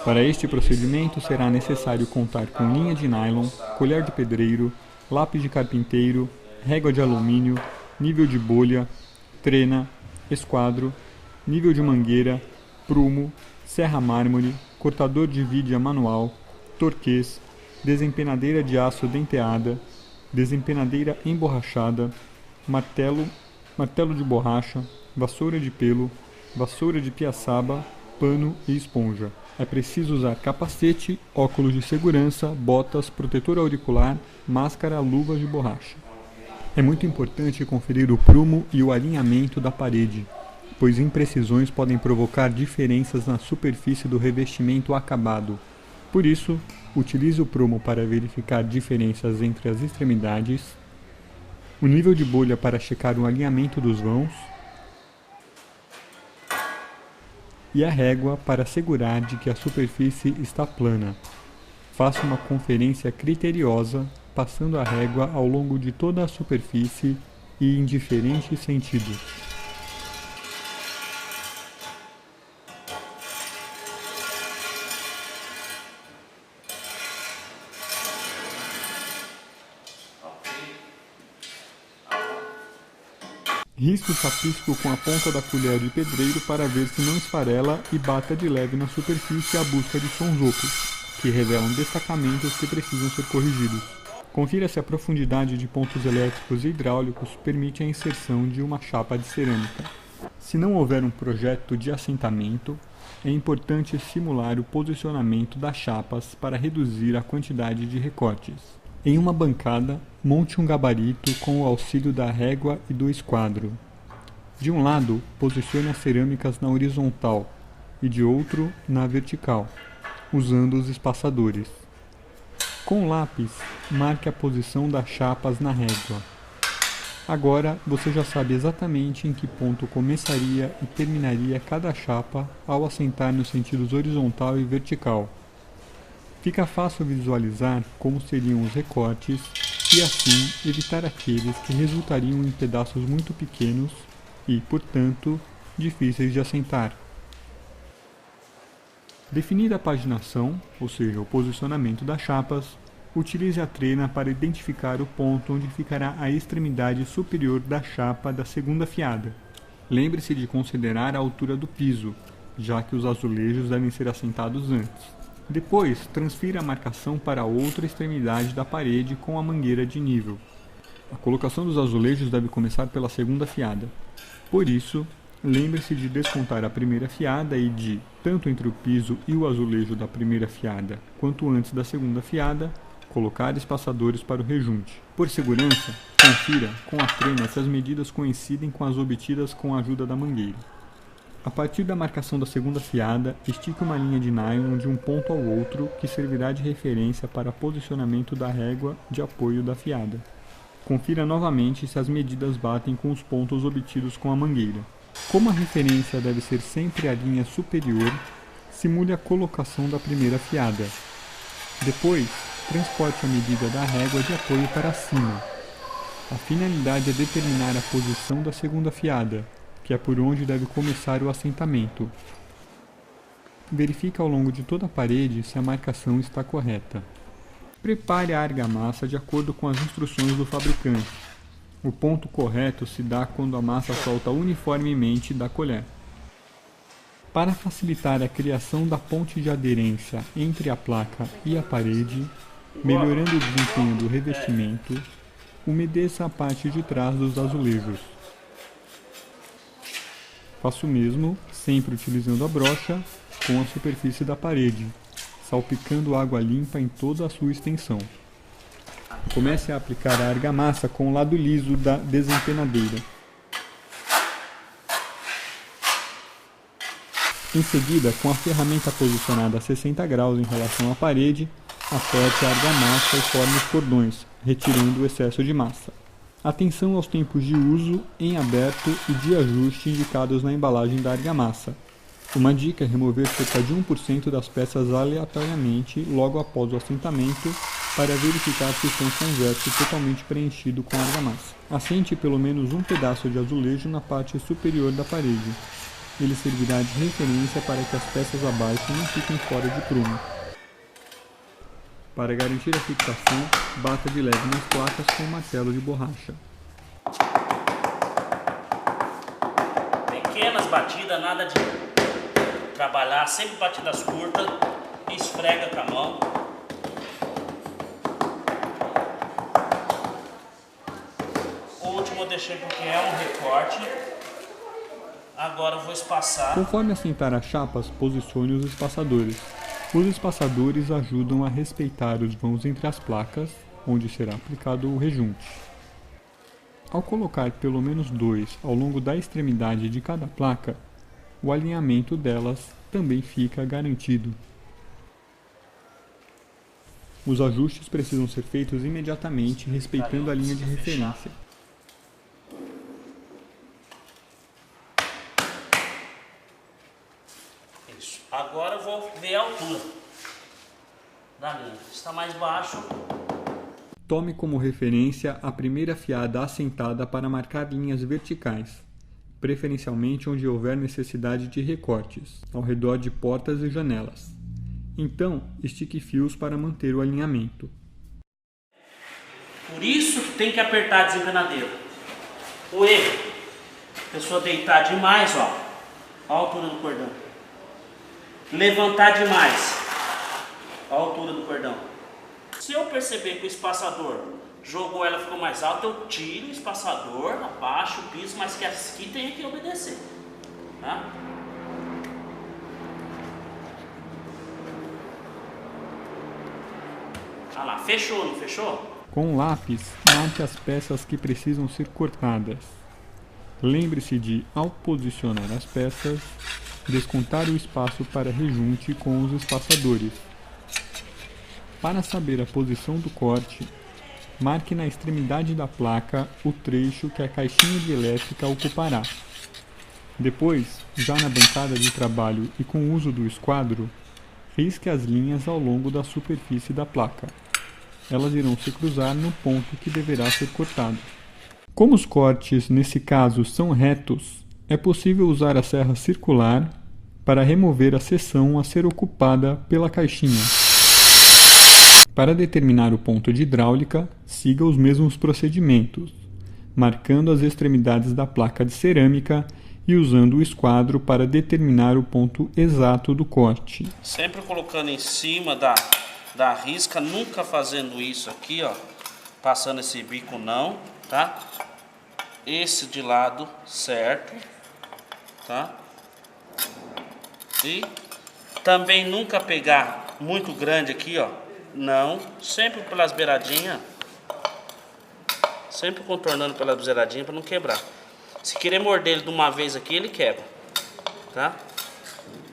Para este procedimento será necessário contar com linha de nylon, colher de pedreiro, lápis de carpinteiro, régua de alumínio, nível de bolha, trena, esquadro, nível de mangueira, prumo, serra mármore, cortador de vidia manual, torquês, desempenadeira de aço denteada, desempenadeira emborrachada, martelo de borracha, vassoura de pelo, vassoura de piaçaba, pano e esponja. É preciso usar capacete, óculos de segurança, botas, protetor auricular, máscara, luvas de borracha. É muito importante conferir o prumo e o alinhamento da parede, pois imprecisões podem provocar diferenças na superfície do revestimento acabado. Por isso, utilize o prumo para verificar diferenças entre as extremidades, o nível de bolha para checar o alinhamento dos vãos e a régua para assegurar de que a superfície está plana. Faça uma conferência criteriosa, passando a régua ao longo de toda a superfície e em diferentes sentidos. Risque o chapisco com a ponta da colher de pedreiro para ver se não esfarela e bata de leve na superfície à busca de sons ocos, que revelam destacamentos que precisam ser corrigidos. Confira se a profundidade de pontos elétricos e hidráulicos permite a inserção de uma chapa de cerâmica. Se não houver um projeto de assentamento, é importante simular o posicionamento das chapas para reduzir a quantidade de recortes. Em uma bancada, monte um gabarito com o auxílio da régua e do esquadro. De um lado, posicione as cerâmicas na horizontal e de outro na vertical, usando os espaçadores. Com o lápis, marque a posição das chapas na régua. Agora, você já sabe exatamente em que ponto começaria e terminaria cada chapa ao assentar nos sentidos horizontal e vertical. Fica fácil visualizar como seriam os recortes e, assim, evitar aqueles que resultariam em pedaços muito pequenos e, portanto, difíceis de assentar. Definida a paginação, ou seja, o posicionamento das chapas, utilize a trena para identificar o ponto onde ficará a extremidade superior da chapa da segunda fiada. Lembre-se de considerar a altura do piso, já que os azulejos devem ser assentados antes. Depois, transfira a marcação para a outra extremidade da parede com a mangueira de nível. A colocação dos azulejos deve começar pela segunda fiada. Por isso, lembre-se de descontar a primeira fiada e de, tanto entre o piso e o azulejo da primeira fiada, quanto antes da segunda fiada, colocar espaçadores para o rejunte. Por segurança, confira com a trena se as medidas coincidem com as obtidas com a ajuda da mangueira. A partir da marcação da segunda fiada, estique uma linha de nylon de um ponto ao outro que servirá de referência para posicionamento da régua de apoio da fiada. Confira novamente se as medidas batem com os pontos obtidos com a mangueira. Como a referência deve ser sempre a linha superior, simule a colocação da primeira fiada. Depois, transporte a medida da régua de apoio para cima. A finalidade é determinar a posição da segunda fiada, que é por onde deve começar o assentamento. Verifique ao longo de toda a parede se a marcação está correta. Prepare a argamassa de acordo com as instruções do fabricante. O ponto correto se dá quando a massa solta uniformemente da colher. Para facilitar a criação da ponte de aderência entre a placa e a parede, melhorando o desempenho do revestimento, umedeça a parte de trás dos azulejos. Faça o mesmo, sempre utilizando a brocha, com a superfície da parede, salpicando água limpa em toda a sua extensão. Comece a aplicar a argamassa com o lado liso da desempenadeira. Em seguida, com a ferramenta posicionada a 60 graus em relação à parede, aperte a argamassa e forme os cordões, retirando o excesso de massa. Atenção aos tempos de uso, em aberto e de ajuste indicados na embalagem da argamassa. Uma dica é remover cerca de 1% das peças aleatoriamente logo após o assentamento para verificar se o chão converte totalmente preenchido com argamassa. Assente pelo menos um pedaço de azulejo na parte superior da parede. ele servirá de referência para que as peças abaixo não fiquem fora de prumo. Para garantir a fixação, bata de leve nas placas com um martelo de borracha. Pequenas batidas, nada de trabalhar, sempre batidas curtas, esfrega com a mão. O último eu deixei porque é um recorte. Agora eu vou espaçar. Conforme assentar as chapas, posicione os espaçadores. Os espaçadores ajudam a respeitar os vãos entre as placas, onde será aplicado o rejunte. Ao colocar pelo menos 2 ao longo da extremidade de cada placa, o alinhamento delas também fica garantido. Os ajustes precisam ser feitos imediatamente, respeitando a linha de referência. Isso. Agora eu vou ver a altura da linha. Está mais baixo. Tome como referência a primeira fiada assentada para marcar linhas verticais, preferencialmente onde houver necessidade de recortes, ao redor de portas e janelas. Então, estique fios para manter o alinhamento. Por isso que tem que apertar a desempenadeira. O erro, a pessoa deitar demais, ó a altura do cordão. Levantar demais, a altura do cordão. Se eu perceber que o espaçador jogou ela, ficou mais alta, eu tiro o espaçador, abaixo o piso, mas que aqui tem que obedecer, tá? Ah lá, fechou, não fechou? Com o lápis, marque as peças que precisam ser cortadas. Lembre-se de, ao posicionar as peças, descontar o espaço para rejunte com os espaçadores. Para saber a posição do corte, marque na extremidade da placa o trecho que a caixinha de elétrica ocupará. Depois, já na bancada de trabalho e com o uso do esquadro, risque as linhas ao longo da superfície da placa. Elas irão se cruzar no ponto que deverá ser cortado. Como os cortes, nesse caso, são retos, é possível usar a serra circular para remover a seção a ser ocupada pela caixinha. Para determinar o ponto de hidráulica, siga os mesmos procedimentos, marcando as extremidades da placa de cerâmica e usando o esquadro para determinar o ponto exato do corte. Sempre colocando em cima da risca, nunca fazendo isso aqui, ó, passando esse bico não, tá? Esse de lado certo, tá? E também nunca pegar muito grande aqui, ó. Não, sempre pelas beiradinhas, sempre contornando pelas beiradinhas para não quebrar. Se querer morder ele de uma vez aqui, ele quebra, tá?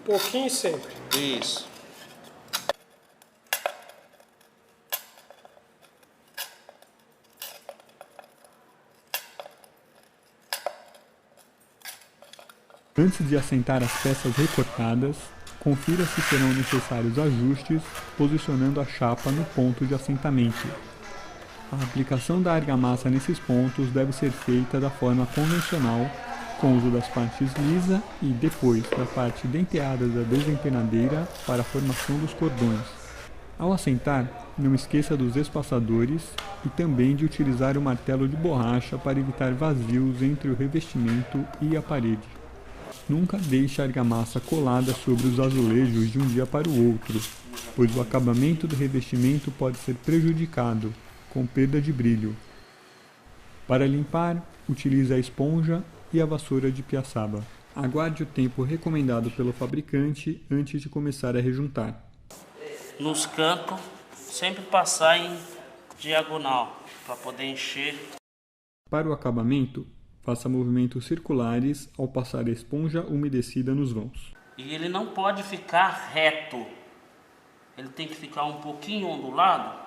Pouquinho sempre. Isso. Antes de assentar as peças recortadas, confira se serão necessários ajustes, posicionando a chapa no ponto de assentamento. A aplicação da argamassa nesses pontos deve ser feita da forma convencional, com o uso das partes lisa e depois da parte denteada da desempenadeira para a formação dos cordões. Ao assentar, não esqueça dos espaçadores e também de utilizar o martelo de borracha para evitar vazios entre o revestimento e a parede. Nunca deixe a argamassa colada sobre os azulejos de um dia para o outro, pois o acabamento do revestimento pode ser prejudicado, com perda de brilho. Para limpar, utilize a esponja e a vassoura de piaçaba. Aguarde o tempo recomendado pelo fabricante antes de começar a rejuntar. Nos cantos, sempre passar em diagonal, para poder encher. Para o acabamento, faça movimentos circulares ao passar a esponja umedecida nos vãos. E ele não pode ficar reto. Ele tem que ficar um pouquinho ondulado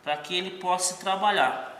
para que ele possa trabalhar.